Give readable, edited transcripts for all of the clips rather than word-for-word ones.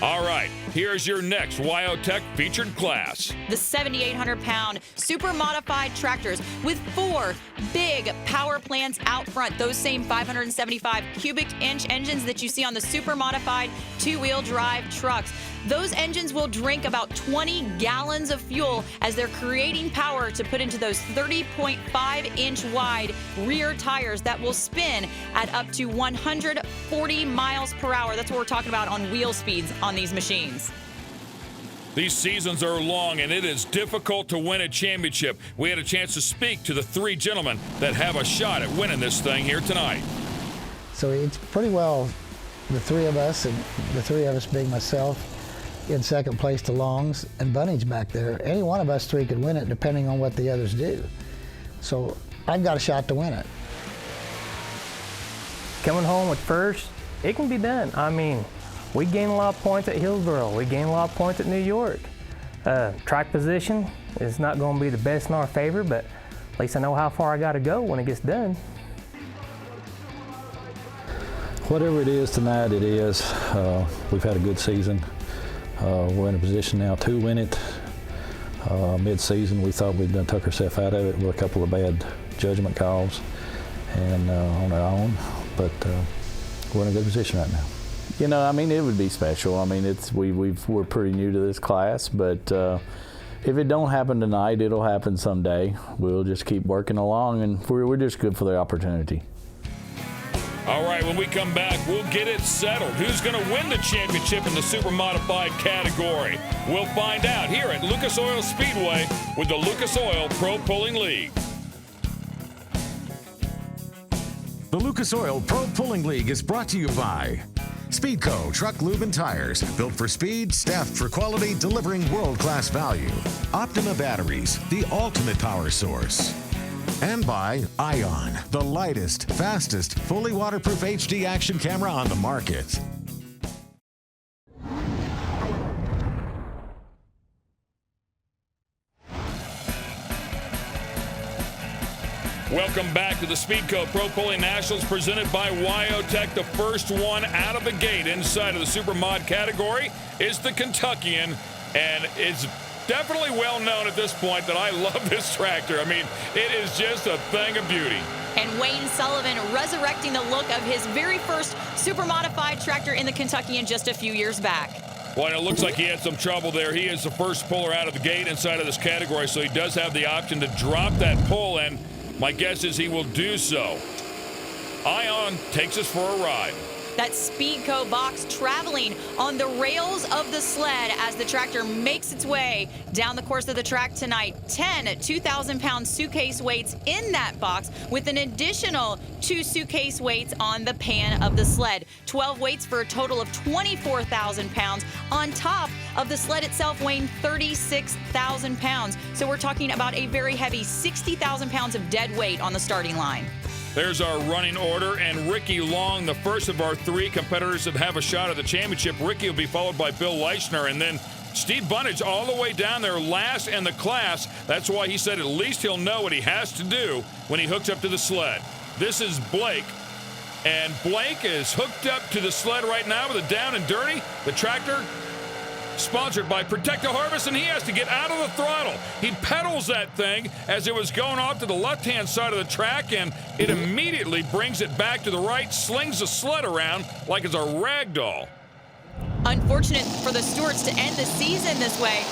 All right, here's your next Wyotech featured class. The 7,800-pound super modified tractors with 4 big power plants out front. Those same 575 cubic inch engines that you see on the super modified 2-wheel drive trucks. Those engines will drink about 20 gallons of fuel as they're creating power to put into those 30.5-inch wide rear tires that will spin at up to 140 miles per hour. That's what we're talking about on wheel speeds on these machines. These seasons are long, and it is difficult to win a championship. We had a chance to speak to the 3 gentlemen that have a shot at winning this thing here tonight. So it's pretty well the 3 of us, and the 3 of us being myself, in second place to Longs and Bunnage back there. Any one of us 3 could win it depending on what the others do. So I've got a shot to win it. Coming home with first, it can be done. I mean, we gained a lot of points at Hillsboro. We gained a lot of points at New York. Track position is not going to be the best in our favor, but at least I know how far I got to go when it gets done. Whatever it is tonight, it is. We've had a good season. We're in a position now to win it. Mid-season, we thought we'd done took ourselves out of it with a couple of bad judgment calls and on our own, but we're in a good position right now. You know, I mean, it would be special. I mean, we're pretty new to this class, but if it don't happen tonight, it'll happen someday. We'll just keep working along, and we're just good for the opportunity. All right, when we come back, we'll get it settled. Who's going to win the championship in the super modified category? We'll find out here at Lucas Oil Speedway with the Lucas Oil Pro Pulling League. The Lucas Oil Pro Pulling League is brought to you by Speedco Truck Lube and Tires, built for speed, staffed for quality, delivering world-class value. Optima Batteries, the ultimate power source. And by Ion, the lightest, fastest, fully waterproof HD action camera on the market. Welcome back to the Speedco Pro Pulling Nationals presented by Wyotech. The first one out of the gate inside of the Super Mod category is the Kentuckian, and it's definitely well known at this point that I love this tractor. I mean, it is just a thing of beauty. And Wayne Sullivan resurrecting the look of his very first super modified tractor in the Kentuckian just a few years back. Well, it looks like he had some trouble there. He is the first puller out of the gate inside of this category, so he does have the option to drop that pull, and my guess is he will do so. Ion takes us for a ride. That Speedco box traveling on the rails of the sled as the tractor makes its way down the course of the track tonight. 10 2,000-pound suitcase weights in that box with an additional 2 suitcase weights on the pan of the sled. 12 weights for a total of 24,000 pounds on top of the sled itself weighing 36,000 pounds. So we're talking about a very heavy 60,000 pounds of dead weight on the starting line. There's our running order, and Ricky Long, the first of our 3 competitors that have a shot at the championship. Ricky will be followed by Bill Lishner, and then Steve Bunnage all the way down there last in the class. That's why he said at least he'll know what he has to do when he hooks up to the sled. This is Blake, and Blake is hooked up to the sled right now with a down and dirty. The tractor sponsored by Protect the Harvest, and he has to get out of the throttle. He pedals that thing as it was going off to the left-hand side of the track, and it immediately brings it back to the right, slings the sled around like it's a rag doll. Unfortunate for the Stewarts to end the season this way,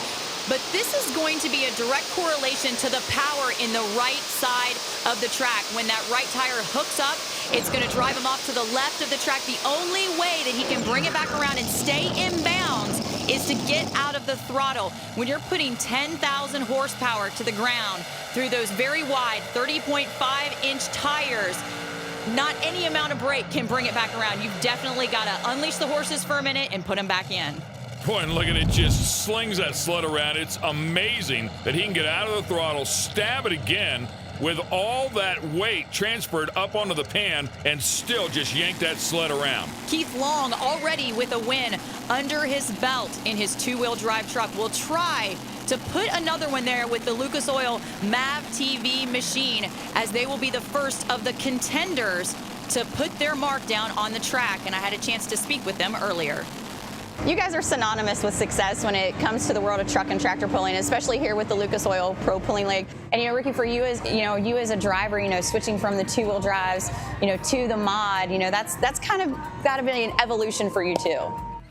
but this is going to be a direct correlation to the power in the right side of the track. When that right tire hooks up, it's going to drive him off to the left of the track. The only way that he can bring it back around and stay in bounds is to get out of the throttle. When you're putting 10,000 horsepower to the ground through those very wide 30.5-inch tires, not any amount of brake can bring it back around. You've definitely got to unleash the horses for a minute and put them back in. Boy, and look at it, just slings that sled around. It's amazing that he can get out of the throttle, stab it again with all that weight transferred up onto the pan and still just yank that sled around. Keith Long already with a win under his belt in his 2-wheel drive truck. Will try to put another one there with the Lucas Oil MAV TV machine, as they will be the first of the contenders to put their mark down on the track, and I had a chance to speak with them earlier. You guys are synonymous with success when it comes to the world of truck and tractor pulling, especially here with the Lucas Oil Pro Pulling League. And Ricky, for you as a driver, switching from the two-wheel drives, to the mod, that's kind of got to be an evolution for you too.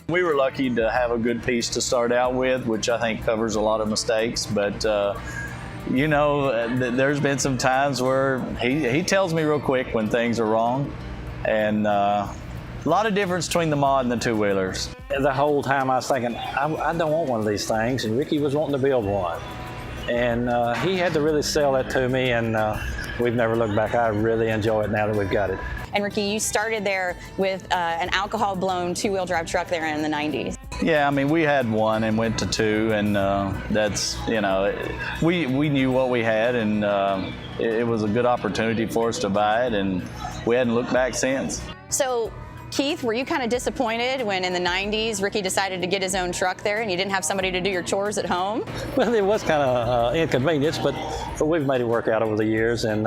We were lucky to have a good piece to start out with, which I think covers a lot of mistakes. But there's been some times where he tells me real quick when things are wrong, and a lot of difference between the mod and the two-wheelers. The whole time I was thinking, I don't want one of these things, and Ricky was wanting to build one. And he had to really sell that to me, and we've never looked back. I really enjoy it now that we've got it. And Ricky, you started there with an alcohol-blown two-wheel drive truck there in the 90s. Yeah, I mean, we had one and went to two, and that's, we knew what we had, and it was a good opportunity for us to buy it, and we hadn't looked back since. So, Keith, were you kind of disappointed when in the 90s Ricky decided to get his own truck there and you didn't have somebody to do your chores at home? Well, it was kind of inconvenience, but we've made it work out over the years, and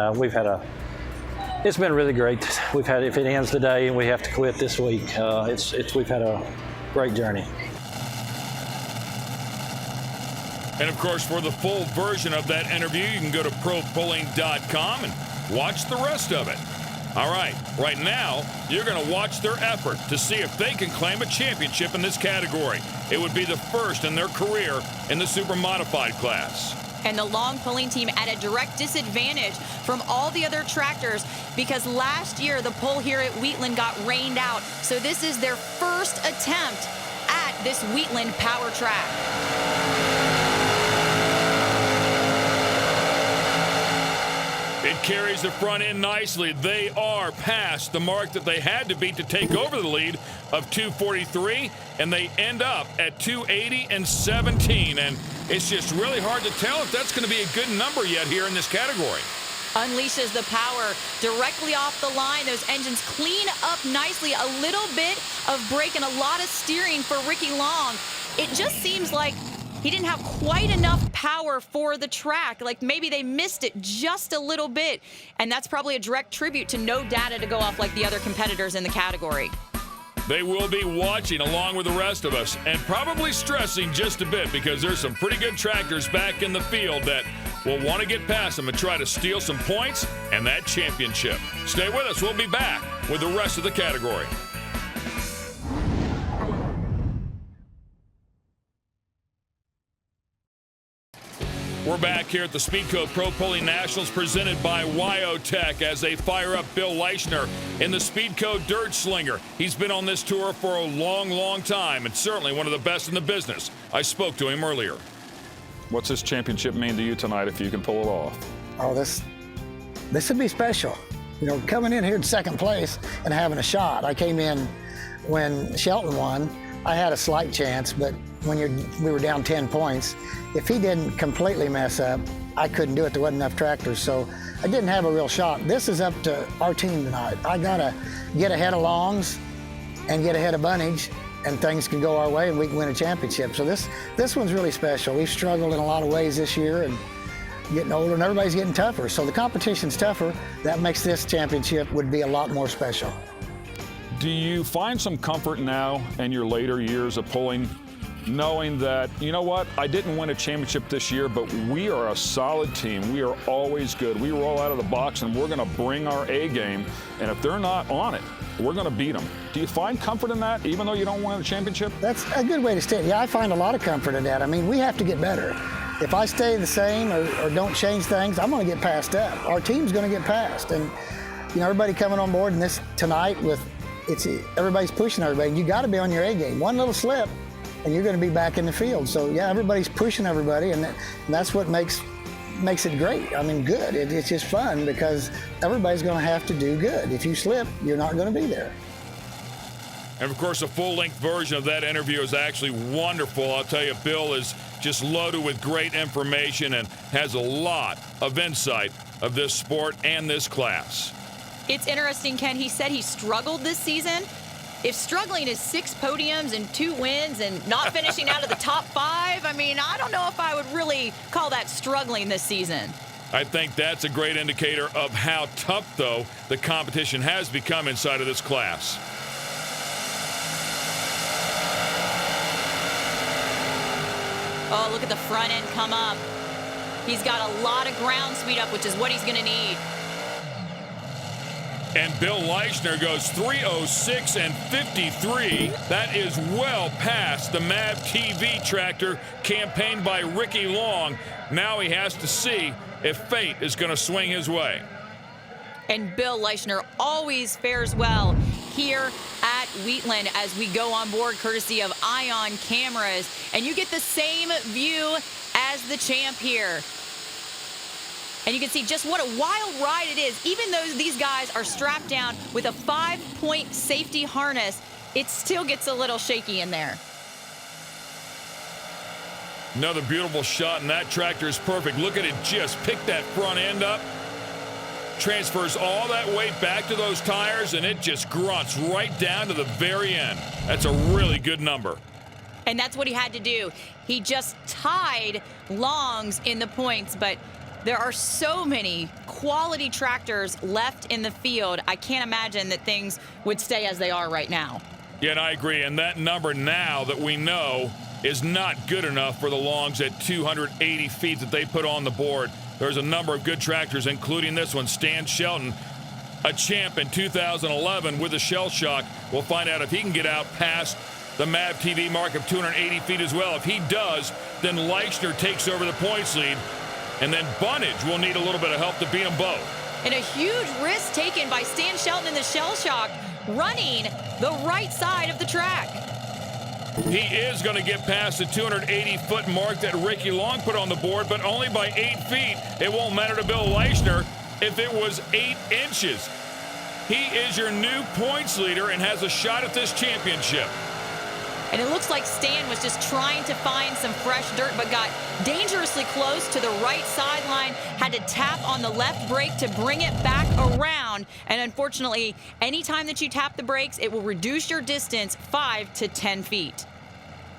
it's been really great. We've had, if it ends today and we have to quit this week, we've had a great journey. And of course, for the full version of that interview, you can go to propulling.com and watch the rest of it. All right now, you're going to watch their effort to see if they can claim a championship in this category. It would be the first in their career in the super modified class. And the long pulling team at a direct disadvantage from all the other tractors because last year the pull here at Wheatland got rained out. So this is their first attempt at this Wheatland power track. It carries the front end nicely. They are past the mark that they had to beat to take over the lead of 243, and they end up at 280 and 17. And it's just really hard to tell if that's going to be a good number yet here in this category. Unleashes the power directly off the line. Those engines clean up nicely. A little bit of brake and a lot of steering for Ricky Long. It just seems like he didn't have quite enough power for the track. Like maybe they missed it just a little bit. And that's probably a direct tribute to no data to go off like the other competitors in the category. They will be watching along with the rest of us and probably stressing just a bit because there's some pretty good tractors back in the field that will want to get past them and try to steal some points and that championship. Stay with us. We'll be back with the rest of the category. We're back here at the Speedco Pro Pulling Nationals presented by Wyotech as they fire up Bill Lishner in the Speedco Dirt Slinger. He's been on this tour for a long, long time and certainly one of the best in the business. I spoke to him earlier. What's this championship mean to you tonight if you can pull it off? Oh, this would be special. Coming in here in second place and having a shot. I came in when Shelton won. I had a slight chance, but when we were down 10 points, if he didn't completely mess up, I couldn't do it. There wasn't enough tractors, so I didn't have a real shot. This is up to our team tonight. I gotta get ahead of Longs and get ahead of Bunnage, and things can go our way and we can win a championship. So this one's really special. We've struggled in a lot of ways this year and getting older, and everybody's getting tougher. So the competition's tougher. That makes this championship would be a lot more special. Do you find some comfort now in your later years of pulling, knowing that, you know what, I didn't win a championship this year, but we are a solid team. We are always good. We roll out of the box and we're going to bring our A game. And if they're not on it, we're going to beat them. Do you find comfort in that, even though you don't win a championship? That's a good way to state it. Yeah, I find a lot of comfort in that. I mean, we have to get better. If I stay the same or don't change things, I'm going to get passed up. Our team's going to get passed. And, everybody coming on board in this tonight everybody's pushing everybody. You got to be on your A game. One little slip and you're going to be back in the field. So yeah, everybody's pushing everybody, and that's what makes it great. I mean, good. It's just fun because everybody's going to have to do good. If you slip, you're not going to be there. And of course, a full-length version of that interview is actually wonderful. I'll tell you, Bill is just loaded with great information and has a lot of insight of this sport and this class. It's interesting, Ken. He said he struggled this season. If struggling is 6 podiums and 2 wins and not finishing out of the top 5, I mean, I don't know if I would really call that struggling this season. I think that's a great indicator of how tough, though, the competition has become inside of this class. Oh, look at the front end come up. He's got a lot of ground speed up, which is what he's going to need. And Bill Lishner goes 3:06 and 53. That is well past the MAV TV tractor campaigned by Ricky Long. Now he has to see if fate is going to swing his way. And Bill Lishner always fares well here at Wheatland as we go on board courtesy of Ion cameras. And you get the same view as the champ here. And you can see just what a wild ride it is. Even though these guys are strapped down with a 5-point safety harness, it still gets a little shaky in there. Another beautiful shot, and that tractor is perfect. Look at it just pick that front end up. Transfers all that weight back to those tires, and it just grunts right down to the very end. That's a really good number. And that's what he had to do. He just tied Longs in the points, but there are so many quality tractors left in the field. I can't imagine that things would stay as they are right now. Yeah, and I agree. And that number now that we know is not good enough for the Longs at 280 feet that they put on the board. There's a number of good tractors, including this one, Stan Shelton, a champ in 2011 with a shell shock. We'll find out if he can get out past the MAV TV mark of 280 feet as well. If he does, then Lishner takes over the points lead. And then Bunnage will need a little bit of help to beat them both. And a huge risk taken by Stan Shelton in the shell shock, running the right side of the track. He is going to get past the 280-foot mark that Ricky Long put on the board, but only by 8 feet. It won't matter to Bill Lishner if it was 8 inches. He is your new points leader and has a shot at this championship. And it looks like Stan was just trying to find some fresh dirt, but got dangerously close to the right sideline, had to tap on the left brake to bring it back around. And unfortunately, anytime that you tap the brakes, it will reduce your distance 5 to 10 feet.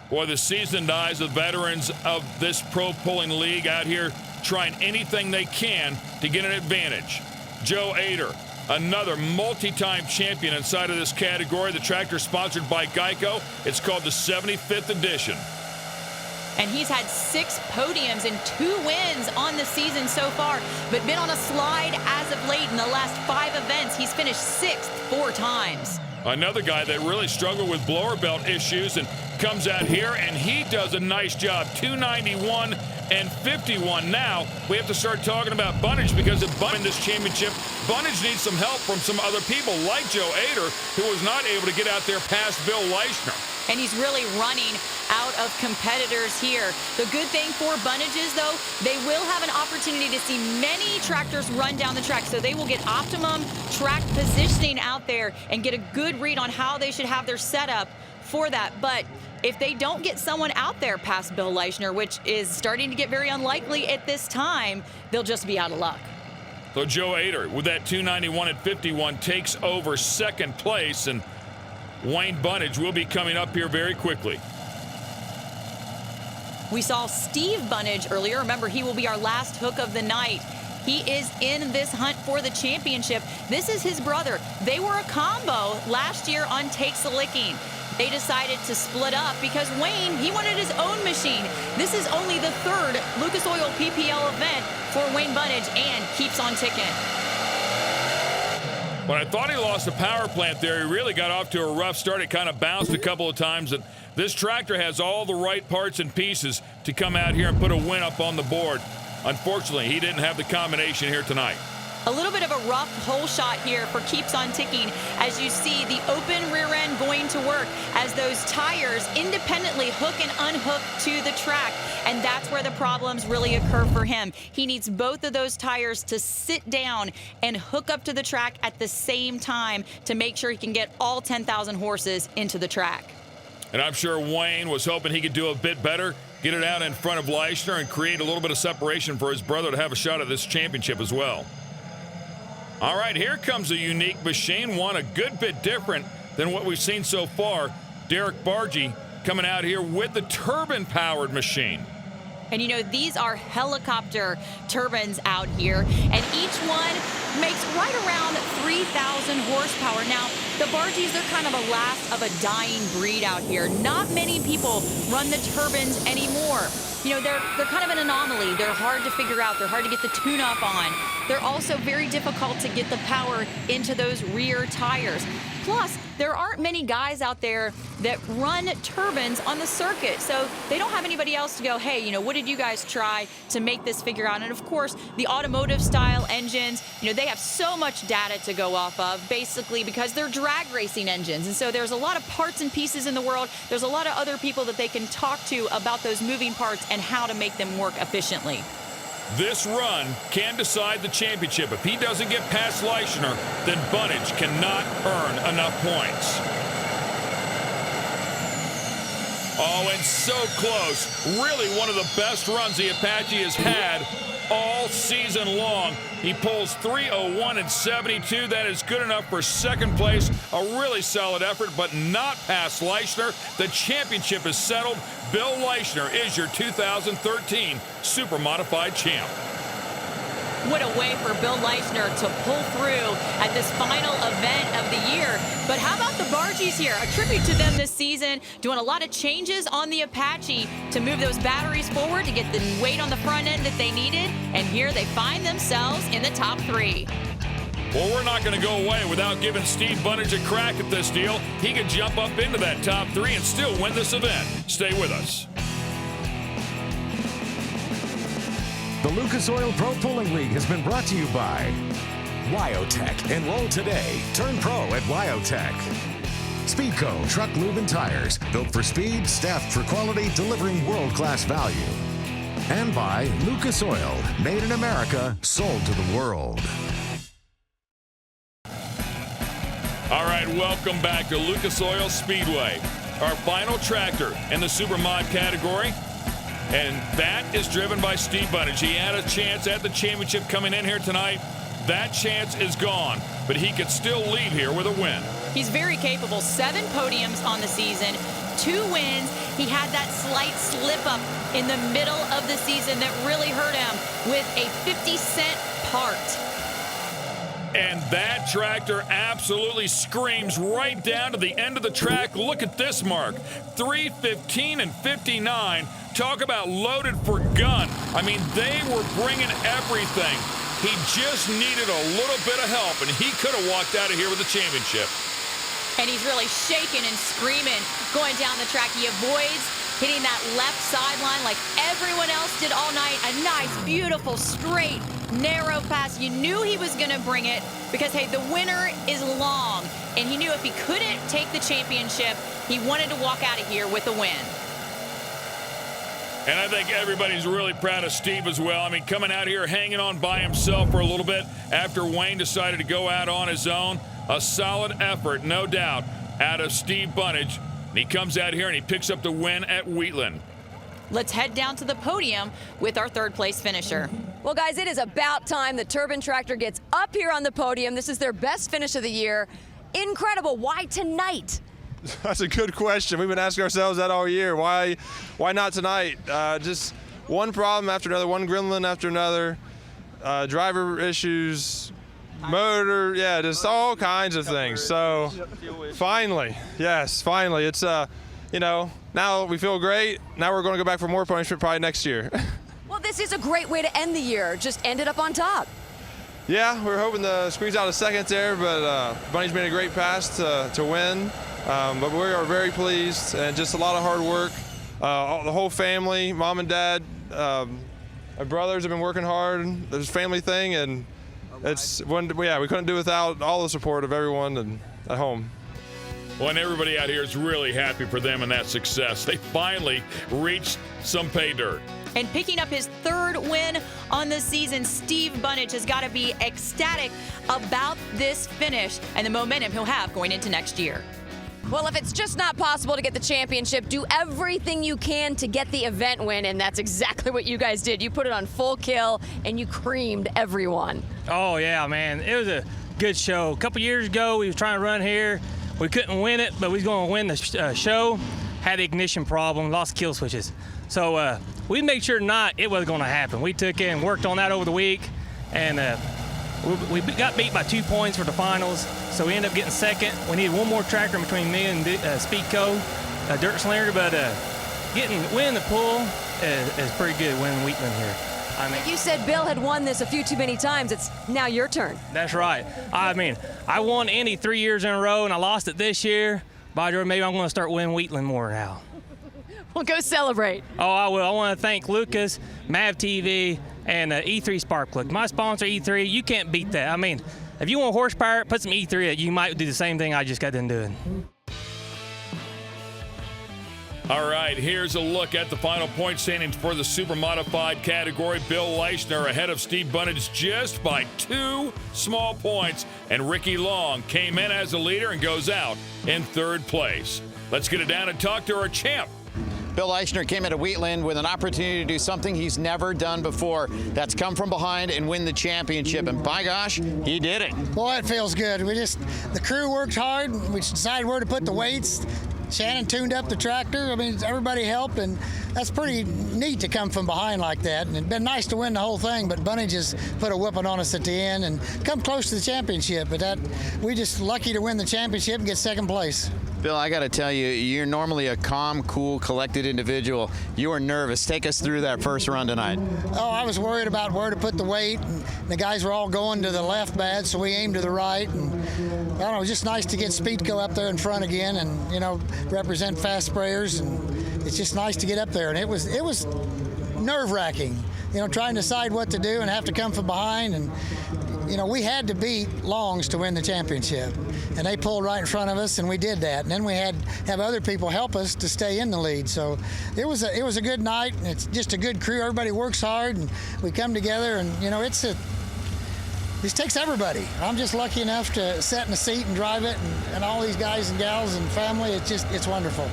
Boy, the seasoned eyes of veterans of this pro pulling league out here trying anything they can to get an advantage. Joe Ader, another multi-time champion inside of this category. The tractor sponsored by Geico. It's called the 75th edition. And he's had 6 podiums and 2 wins on the season so far, but been on a slide as of late in the last 5 events. He's finished 6th 4 times. Another guy that really struggled with blower belt issues and comes out here and he does a nice job. 291 and 51. Now we have to start talking about Bunnage, because if Bunnage in this championship, Bunnage needs some help from some other people like Joe Ader, who was not able to get out there past Bill Lishner. And he's really running out of competitors here. The good thing for Bunnage is, though, they will have an opportunity to see many tractors run down the track, so they will get optimum track positioning out there and get a good read on how they should have their setup for that. But if they don't get someone out there past Bill Lishner, which is starting to get very unlikely at this time, they'll just be out of luck. So Joe Ader, with that 291 at 51, takes over second place, and Wayne Bunnage will be coming up here very quickly. We saw Steve Bunnage earlier. Remember, he will be our last hook of the night. He is in this hunt for the championship. This is his brother. They were a combo last year on Takes a Licking. They decided to split up because Wayne, he wanted his own machine. This is only the 3rd Lucas Oil PPL event for Wayne Bunnage, and keeps on ticking. When I thought he lost the power plant there, he really got off to a rough start. It kind of bounced a couple of times. And this tractor has all the right parts and pieces to come out here and put a win up on the board. Unfortunately, he didn't have the combination here tonight. A little bit of a rough hole shot here for Keeps on Ticking, as you see the open rear end going to work as those tires independently hook and unhook to the track. And that's where the problems really occur for him. He needs both of those tires to sit down and hook up to the track at the same time to make sure he can get all 10,000 horses into the track. And I'm sure Wayne was hoping he could do a bit better, get it out in front of Lishner and create a little bit of separation for his brother to have a shot at this championship as well. All right, here comes a unique machine, one a good bit different than what we've seen so far. Derek Bargie coming out here with the turbine-powered machine. And you know, these are helicopter turbines out here, and each one makes right around 3,000 horsepower. Now, the bargies, they're kind of a last of a dying breed out here. Not many people run the turbines anymore. you know, they're kind of an anomaly. They're hard to figure out. They're hard to get the tune-up on. They're also very difficult to get the power into those rear tires. Plus, there aren't many guys out there that run turbines on the circuit, so they don't have anybody else to go, hey, you know, what did you guys try to make this figure out? And of course, the automotive style engines, you know, they have so much data to go off of, basically because they're drag racing engines. And so there's a lot of parts and pieces in the world. There's a lot of other people that they can talk to about those moving parts and how to make them work efficiently. This run can decide the championship. If he doesn't get past Lishner, then Bunnage cannot earn enough points. Oh, and so close. Really one of the best runs the Apache has had all season long. He pulls 3:01 and 72. That is good enough for second place. A really solid effort, but not past Lishner. The championship is settled. Bill Lishner is your 2013 Super Modified champ. What a way for Bill Lishner to pull through at this final event of the year. But how about the bargies here? A tribute to them this season, doing a lot of changes on the Apache to move those batteries forward to get the weight on the front end that they needed. And here they find themselves in the top 3. Well, we're not going to go away without giving Steve Bunnage a crack at this deal. He could jump up into that top 3 and still win this event. Stay with us. The Lucas Oil Pro Pulling League has been brought to you by Wyotech. Enroll today. Turn pro at Wyotech. Speedco Truck Lube and Tires. Built for speed, staffed for quality, delivering world-class value. And by Lucas Oil. Made in America, sold to the world. All right, welcome back to Lucas Oil Speedway. Our final tractor in the Super Mod category. And that is driven by Steve Bunnage. He had a chance at the championship coming in here tonight. That chance is gone, but he could still leave here with a win. He's very capable. 7 podiums on the season, 2 wins. He had that slight slip-up in the middle of the season that really hurt him with a 50-cent part. And that tractor absolutely screams right down to the end of the track. Look at this mark, 3:15 and 59. Talk about loaded for gun. I mean, they were bringing everything. He just needed a little bit of help, and he could have walked out of here with the championship. And he's really shaking and screaming going down the track. He avoids hitting that left sideline like everyone else did all night. A nice, beautiful, straight, narrow pass. You knew he was going to bring it because, hey, the winner is long. And he knew if he couldn't take the championship, he wanted to walk out of here with a win. And I think everybody's really proud of Steve as well. I mean, coming out here, hanging on by himself for a little bit after Wayne decided to go out on his own. A solid effort, no doubt, out of Steve Bunnage. And he comes out here and he picks up the win at Wheatland. Let's head down to the podium with our 3rd place finisher. Well, guys, it is about time the Turbine Tractor gets up here on the podium. This is their best finish of the year. Incredible. Why tonight? That's a good question. We've been asking ourselves that all year. Why not tonight? Just one problem after another, one gremlin after another, driver issues, motor, yeah, just all kinds of things. So finally, yes, finally, it's you know, now we feel great. Now we're going to go back for more punishment probably next year. Well, this is a great way to end the year. Just ended up on top. Yeah, we were hoping to squeeze out a second there, but Bunny's made a great pass to win. But we are very pleased, and just a lot of hard work. The whole family, mom and dad, my brothers have been working hard. There's a family thing, and it's we couldn't do without all the support of everyone at home. Well, and everybody out here is really happy for them and that success. They finally reached some pay dirt. And picking up his 3rd win on the season, Steve Bunnage has got to be ecstatic about this finish and the momentum he'll have going into next year. Well, if it's just not possible to get the championship, do everything you can to get the event win, and that's exactly what you guys did. You put it on full kill, and you creamed everyone. Oh, yeah, man. It was a good show. A couple years ago, we was trying to run here. We couldn't win it, but we was going to win the show. Had the ignition problem, lost kill switches. So we made sure it was going to happen. We took it and worked on that over the week, and we got beat by 2 points for the finals, so we ended up getting second. We needed one more tractor between me and Speedco, Dirt Slinger, but winning the pull, is pretty good winning Wheatland here. I mean, You said Bill had won this a few too many times. It's now your turn. that's right. I mean, I won Indy 3 years in a row, and I lost it this year. By the way, maybe I'm going to start winning Wheatland more now. Well, go celebrate. Oh, I will. I want to thank Lucas, Mav TV, and E3 Spark Plug. My sponsor, E3, you can't beat that. I mean, if you want horsepower, put some E3 in it. You might do the same thing I just got done doing. All right, here's a look at the final point standings for the super modified category. Bill Lishner ahead of Steve Bunnage just by 2 small points, and Ricky Long came in as a leader and goes out in 3rd place. Let's get it down and talk to our champ. Bill Lishner came into Wheatland with an opportunity to do something he's never done before. That's come from behind and win the championship. And by gosh, he did it. Boy, it feels good. The crew worked hard. We decided where to put the weights. Shannon tuned up the tractor. I mean, everybody helped, and that's pretty neat to come from behind like that. And it'd been nice to win the whole thing, but Bunnage just put a whooping on us at the end and come close to the championship. But we just lucky to win the championship and get 2nd place. Bill, I got to tell you, you're normally a calm, cool, collected individual. You were nervous. Take us through that first run tonight. Oh, I was worried about where to put the weight, and the guys were all going to the left bad, so we aimed to the right. And I don't know, it was just nice to get Speedco up there in front again, and represent fast sprayers. And it's just nice to get up there. And it was nerve-wracking, trying to decide what to do and have to come from behind. And we had to beat Longs to win the championship, and they pulled right in front of us, and we did that. And then we had to have other people help us to stay in the lead. So it was a good night, and it's just a good crew. Everybody works hard, and we come together, and this takes everybody. I'm just lucky enough to sit in the seat and drive it, and all these guys and gals and family. It's wonderful.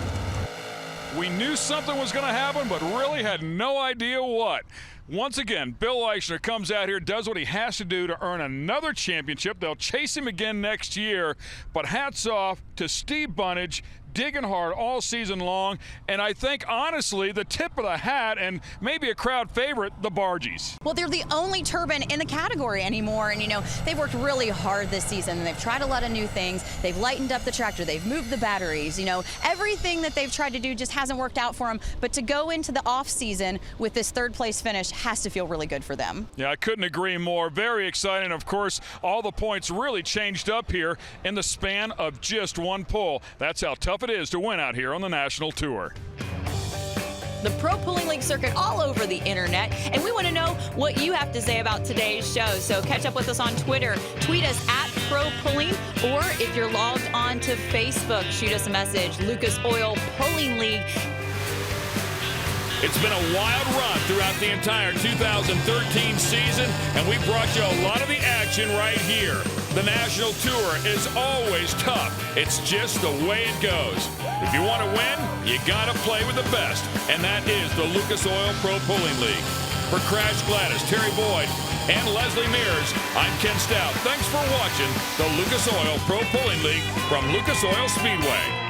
We knew something was going to happen, but really had no idea what. Once again, Bill Lishner comes out here, does what he has to do to earn another championship. They'll chase him again next year, but hats off to Steve Bunnage, digging hard all season long, and I think, honestly, the tip of the hat, and maybe a crowd favorite, the Bargies. Well, they're the only turbine in the category anymore, and they've worked really hard this season, and they've tried a lot of new things. They've lightened up the tractor, they've moved the batteries, everything that they've tried to do just hasn't worked out for them. But to go into the off season with this 3rd place finish has to feel really good for them. Yeah, I couldn't agree more. Very exciting. Of course, all the points really changed up here in the span of just 1 pull. That's how tough it is to win out here on the National Tour. The Pro Pulling League circuit all over the internet, and we want to know what you have to say about today's show. So catch up with us on Twitter, tweet us at Pro Pulling, or if you're logged on to Facebook, shoot us a message, Lucas Oil Pulling League. It's been a wild run throughout the entire 2013 season, and we brought you a lot of the action right here. The National Tour is always tough. It's just the way it goes. If you want to win, you got to play with the best, and that is the Lucas Oil Pro Pulling League. For Crash Gladys, Terry Boyd, and Leslie Mears, I'm Ken Stout. Thanks for watching the Lucas Oil Pro Pulling League from Lucas Oil Speedway.